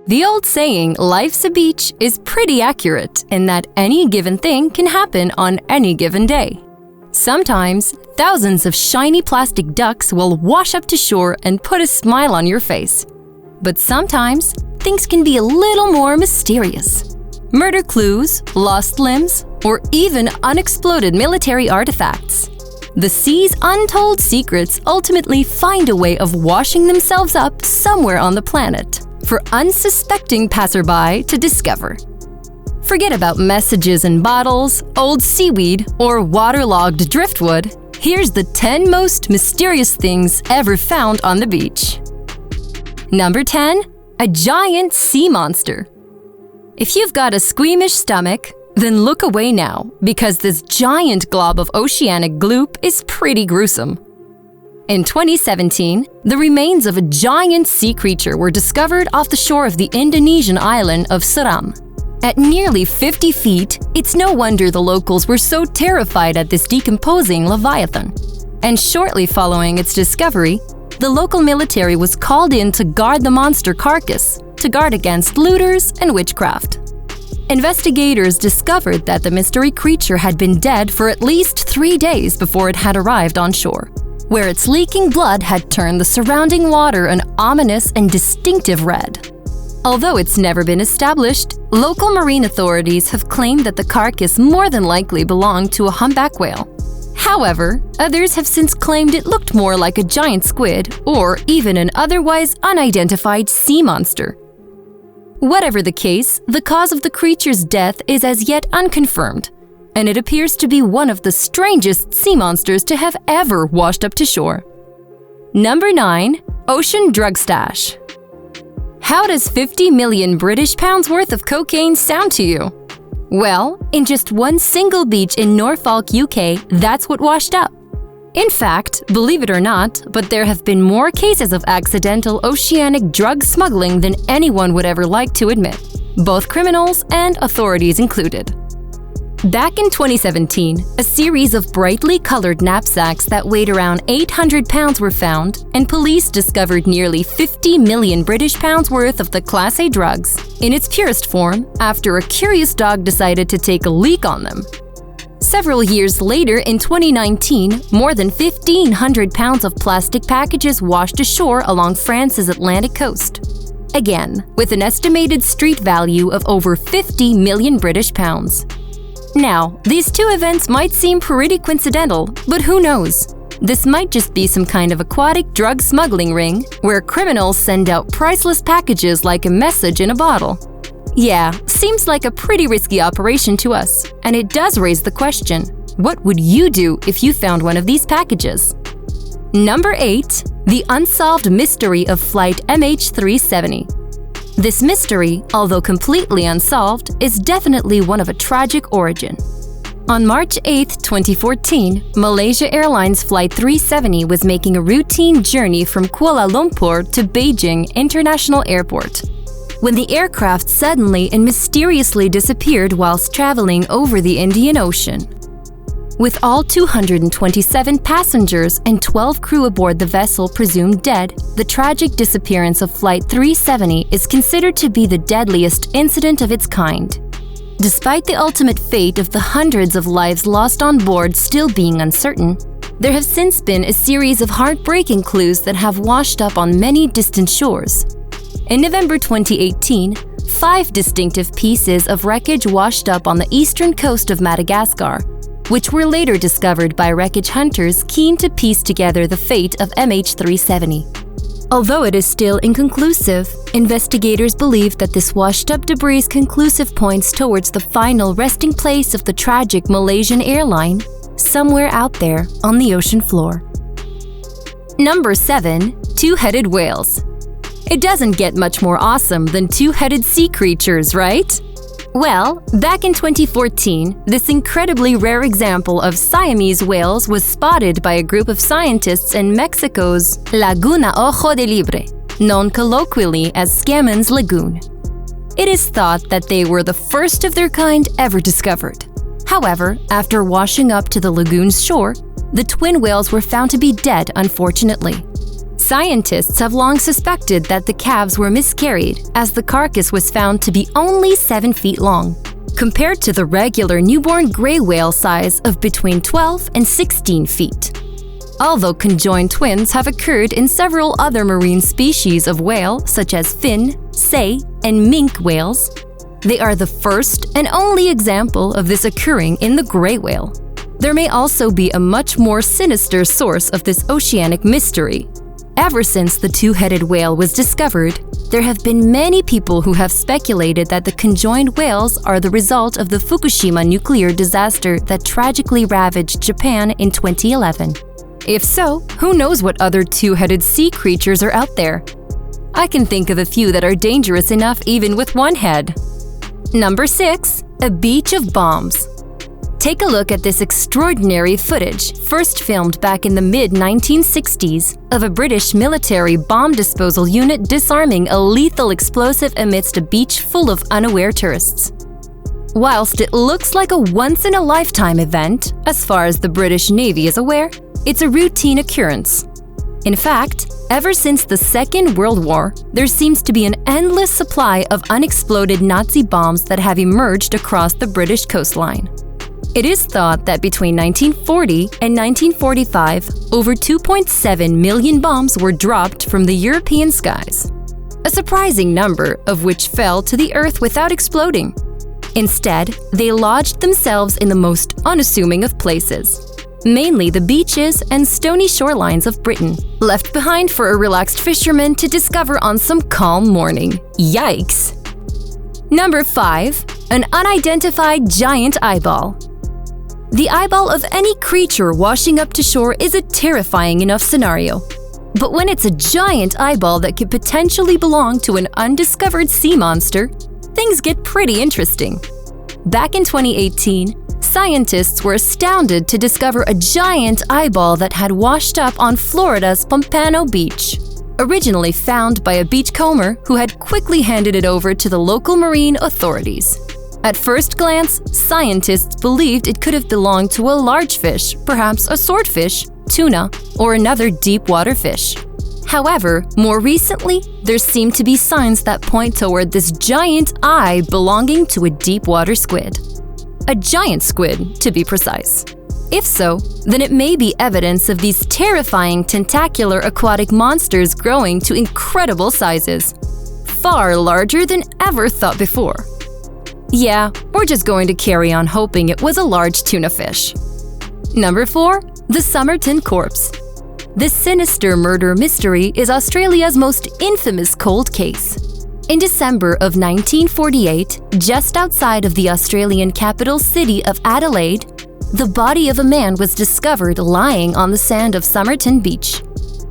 The old saying, life's a beach, is pretty accurate in that any given thing can happen on any given day. Sometimes, thousands of shiny plastic ducks will wash up to shore and put a smile on your face. But sometimes, things can be a little more mysterious. Murder clues, lost limbs, or even unexploded military artifacts. The sea's untold secrets ultimately find a way of washing themselves up somewhere on the planet for unsuspecting passerby to discover. Forget about messages in bottles, old seaweed, or waterlogged driftwood. Here's the 10 most mysterious things ever found on the beach. Number 10. A giant sea monster. If you've got a squeamish stomach, then look away now, because this giant glob of oceanic gloop is pretty gruesome. In 2017, the remains of a giant sea creature were discovered off the shore of the Indonesian island of Seram. At nearly 50 feet, it's no wonder the locals were so terrified at this decomposing leviathan. And shortly following its discovery, the local military was called in to guard the monster carcass, to guard against looters and witchcraft. Investigators discovered that the mystery creature had been dead for at least 3 days before it had arrived on shore, where its leaking blood had turned the surrounding water an ominous and distinctive red. Although it's never been established, local marine authorities have claimed that the carcass more than likely belonged to a humpback whale. However, others have since claimed it looked more like a giant squid or even an otherwise unidentified sea monster. Whatever the case, the cause of the creature's death is as yet unconfirmed, and it appears to be one of the strangest sea monsters to have ever washed up to shore. Number 9. Ocean drug stash. How does 50 million British pounds worth of cocaine sound to you? Well, in just one single beach in Norfolk, UK, that's what washed up. In fact, believe it or not, but there have been more cases of accidental oceanic drug smuggling than anyone would ever like to admit, both criminals and authorities included. Back in 2017, a series of brightly colored knapsacks that weighed around 800 pounds were found, and police discovered nearly 50 million British pounds worth of the Class A drugs, in its purest form, after a curious dog decided to take a leak on them. Several years later, in 2019, more than 1,500 pounds of plastic packages washed ashore along France's Atlantic coast. Again, with an estimated street value of over 50 million British pounds. Now, these two events might seem pretty coincidental, but who knows? This might just be some kind of aquatic drug smuggling ring where criminals send out priceless packages like a message in a bottle. Yeah, seems like a pretty risky operation to us, and it does raise the question, what would you do if you found one of these packages? Number 8. The unsolved mystery of Flight MH370. This mystery, although completely unsolved, is definitely one of a tragic origin. On March 8, 2014, Malaysia Airlines Flight 370 was making a routine journey from Kuala Lumpur to Beijing International Airport, when the aircraft suddenly and mysteriously disappeared whilst traveling over the Indian Ocean. With all 227 passengers and 12 crew aboard the vessel presumed dead, the tragic disappearance of Flight 370 is considered to be the deadliest incident of its kind. Despite the ultimate fate of the hundreds of lives lost on board still being uncertain, there have since been a series of heartbreaking clues that have washed up on many distant shores. In November 2018, 5 distinctive pieces of wreckage washed up on the eastern coast of Madagascar, which were later discovered by wreckage hunters keen to piece together the fate of MH370. Although it is still inconclusive, investigators believe that this washed-up debris conclusive points towards the final resting place of the tragic Malaysian airline, somewhere out there on the ocean floor. Number 7. Two-headed whales. It doesn't get much more awesome than two-headed sea creatures, right? Well, back in 2014, this incredibly rare example of Siamese whales was spotted by a group of scientists in Mexico's Laguna Ojo de Libre, known colloquially as Scammons Lagoon. It is thought that they were the first of their kind ever discovered. However, after washing up to the lagoon's shore, the twin whales were found to be dead, unfortunately. Scientists have long suspected that the calves were miscarried, as the carcass was found to be only 7 feet long, compared to the regular newborn gray whale size of between 12 and 16 feet. Although conjoined twins have occurred in several other marine species of whale, such as fin, sei, and minke whales, they are the first and only example of this occurring in the gray whale. There may also be a much more sinister source of this oceanic mystery. Ever since the two-headed whale was discovered, there have been many people who have speculated that the conjoined whales are the result of the Fukushima nuclear disaster that tragically ravaged Japan in 2011. If so, who knows what other two-headed sea creatures are out there? I can think of a few that are dangerous enough even with one head. Number 6. A beach of bombs. Take a look at this extraordinary footage, first filmed back in the mid-1960s, of a British military bomb disposal unit disarming a lethal explosive amidst a beach full of unaware tourists. Whilst it looks like a once-in-a-lifetime event, as far as the British Navy is aware, it's a routine occurrence. In fact, ever since the Second World War, there seems to be an endless supply of unexploded Nazi bombs that have emerged across the British coastline. It is thought that between 1940 and 1945, over 2.7 million bombs were dropped from the European skies, a surprising number of which fell to the earth without exploding. Instead, they lodged themselves in the most unassuming of places, mainly the beaches and stony shorelines of Britain, left behind for a relaxed fisherman to discover on some calm morning. Yikes! Number 5. An unidentified giant eyeball. The eyeball of any creature washing up to shore is a terrifying enough scenario. But when it's a giant eyeball that could potentially belong to an undiscovered sea monster, things get pretty interesting. Back in 2018, scientists were astounded to discover a giant eyeball that had washed up on Florida's Pompano Beach, originally found by a beachcomber who had quickly handed it over to the local marine authorities. At first glance, scientists believed it could have belonged to a large fish, perhaps a swordfish, tuna, or another deep-water fish. However, more recently, there seem to be signs that point toward this giant eye belonging to a deep-water squid. A giant squid, to be precise. If so, then it may be evidence of these terrifying tentacular aquatic monsters growing to incredible sizes, far larger than ever thought before. Yeah, we're just going to carry on hoping it was a large tuna fish. Number 4. The Somerton Corpse. This sinister murder mystery is Australia's most infamous cold case. In December of 1948, just outside of the Australian capital city of Adelaide, the body of a man was discovered lying on the sand of Somerton Beach.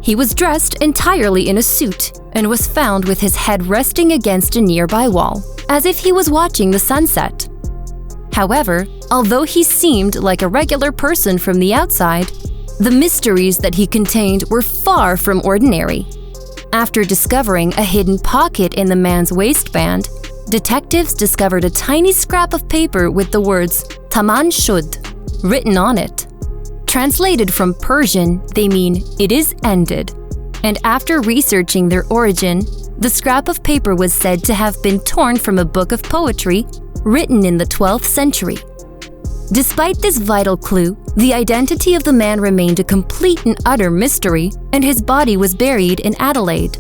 He was dressed entirely in a suit and was found with his head resting against a nearby wall, as if he was watching the sunset. However, although he seemed like a regular person from the outside, the mysteries that he contained were far from ordinary. After discovering a hidden pocket in the man's waistband, detectives discovered a tiny scrap of paper with the words "Taman Shud" written on it. Translated from Persian, they mean "it is ended." And after researching their origin, the scrap of paper was said to have been torn from a book of poetry written in the 12th century. Despite this vital clue, the identity of the man remained a complete and utter mystery, and his body was buried in Adelaide.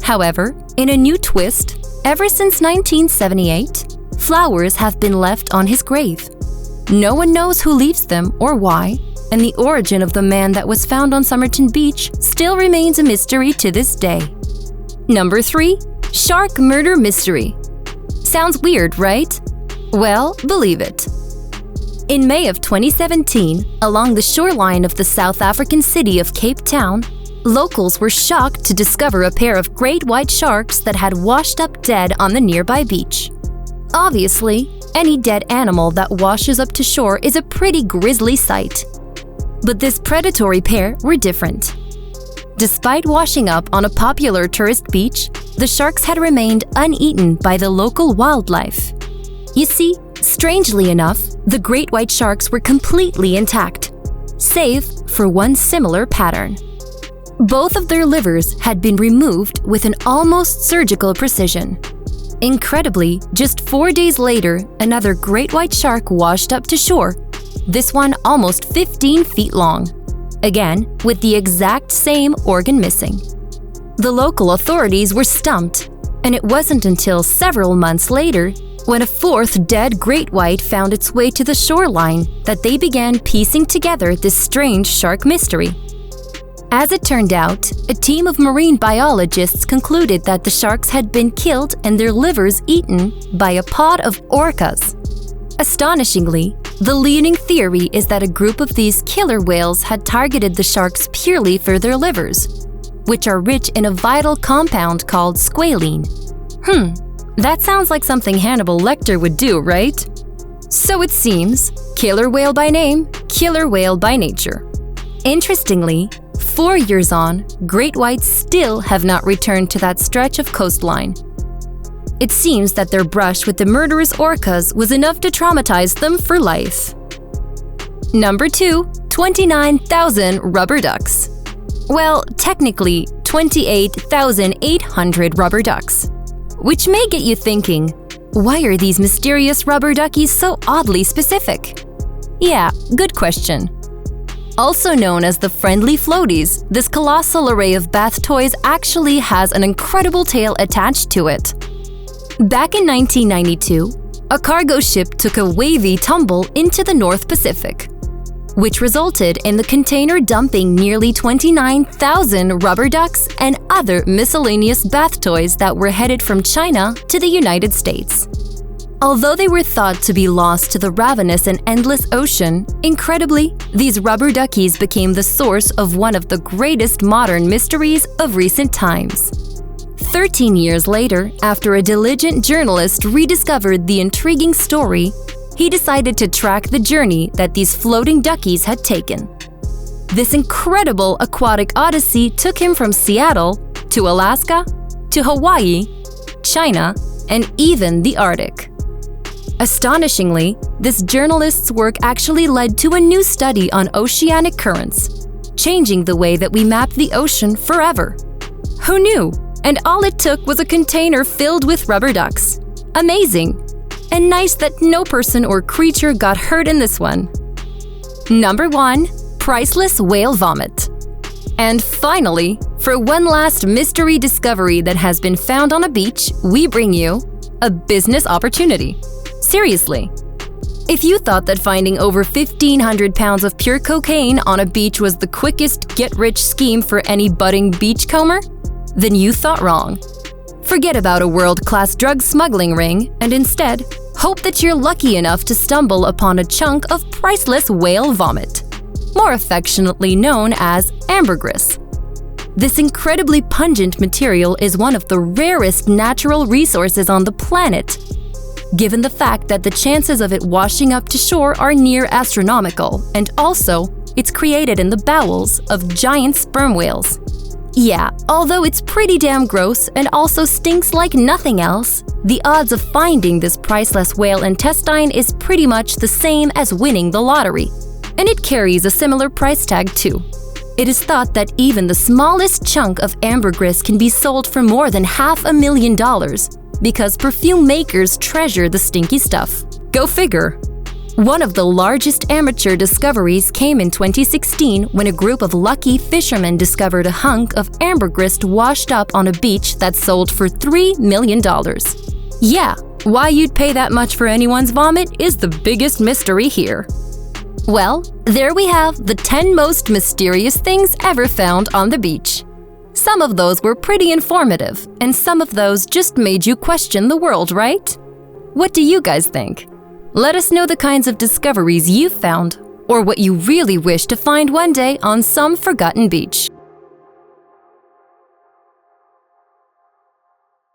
However, in a new twist, ever since 1978, flowers have been left on his grave. No one knows who leaves them or why, and the origin of the man that was found on Somerton Beach still remains a mystery to this day. Number 3. Shark Murder Mystery. Sounds weird, right? Well, believe it. In May of 2017, along the shoreline of the South African city of Cape Town, locals were shocked to discover a pair of great white sharks that had washed up dead on the nearby beach. Obviously, any dead animal that washes up to shore is a pretty grisly sight. But this predatory pair were different. Despite washing up on a popular tourist beach, the sharks had remained uneaten by the local wildlife. You see, strangely enough, the great white sharks were completely intact, save for one similar pattern. Both of their livers had been removed with an almost surgical precision. Incredibly, just 4 days later, another great white shark washed up to shore, this one almost 15 feet long, again with the exact same organ missing. The local authorities were stumped, and it wasn't until several months later, when a fourth dead great white found its way to the shoreline, that they began piecing together this strange shark mystery. As it turned out, a team of marine biologists concluded that the sharks had been killed and their livers eaten by a pod of orcas. Astonishingly, the leading theory is that a group of these killer whales had targeted the sharks purely for their livers, which are rich in a vital compound called squalene. That sounds like something Hannibal Lecter would do, right? So it seems, killer whale by name, killer whale by nature. Interestingly, 4 years on, great whites still have not returned to that stretch of coastline. It seems that their brush with the murderous orcas was enough to traumatize them for life. Number 2, 29,000 rubber ducks. Well, technically, 28,800 rubber ducks. Which may get you thinking, why are these mysterious rubber duckies so oddly specific? Yeah, good question. Also known as the friendly floaties, this colossal array of bath toys actually has an incredible tale attached to it. Back in 1992, a cargo ship took a wavy tumble into the North Pacific, which resulted in the container dumping nearly 29,000 rubber ducks and other miscellaneous bath toys that were headed from China to the United States. Although they were thought to be lost to the ravenous and endless ocean, incredibly, these rubber duckies became the source of one of the greatest modern mysteries of recent times. 13 years later, after a diligent journalist rediscovered the intriguing story, he decided to track the journey that these floating duckies had taken. This incredible aquatic odyssey took him from Seattle to Alaska to Hawaii, China, and even the Arctic. Astonishingly, this journalist's work actually led to a new study on oceanic currents, changing the way that we map the ocean forever. Who knew? And all it took was a container filled with rubber ducks. Amazing! And nice that no person or creature got hurt in this one. Number 1, Priceless whale vomit. And finally, for one last mystery discovery that has been found on a beach, we bring you a business opportunity. Seriously. If you thought that finding over 1,500 pounds of pure cocaine on a beach was the quickest get-rich scheme for any budding beachcomber, then you thought wrong. Forget about a world-class drug smuggling ring and instead, hope that you're lucky enough to stumble upon a chunk of priceless whale vomit, more affectionately known as ambergris. This incredibly pungent material is one of the rarest natural resources on the planet, given the fact that the chances of it washing up to shore are near astronomical, and also, it's created in the bowels of giant sperm whales. Yeah, although it's pretty damn gross and also stinks like nothing else, the odds of finding this priceless whale intestine is pretty much the same as winning the lottery, and it carries a similar price tag too. It is thought that even the smallest chunk of ambergris can be sold for more than $500,000 because perfume makers treasure the stinky stuff. Go figure! One of the largest amateur discoveries came in 2016 when a group of lucky fishermen discovered a hunk of ambergris washed up on a beach that sold for $3 million. Yeah, why you'd pay that much for anyone's vomit is the biggest mystery here. Well, there we have the 10 most mysterious things ever found on the beach. Some of those were pretty informative, and some of those just made you question the world, right? What do you guys think? Let us know the kinds of discoveries you've found, or what you really wish to find one day on some forgotten beach.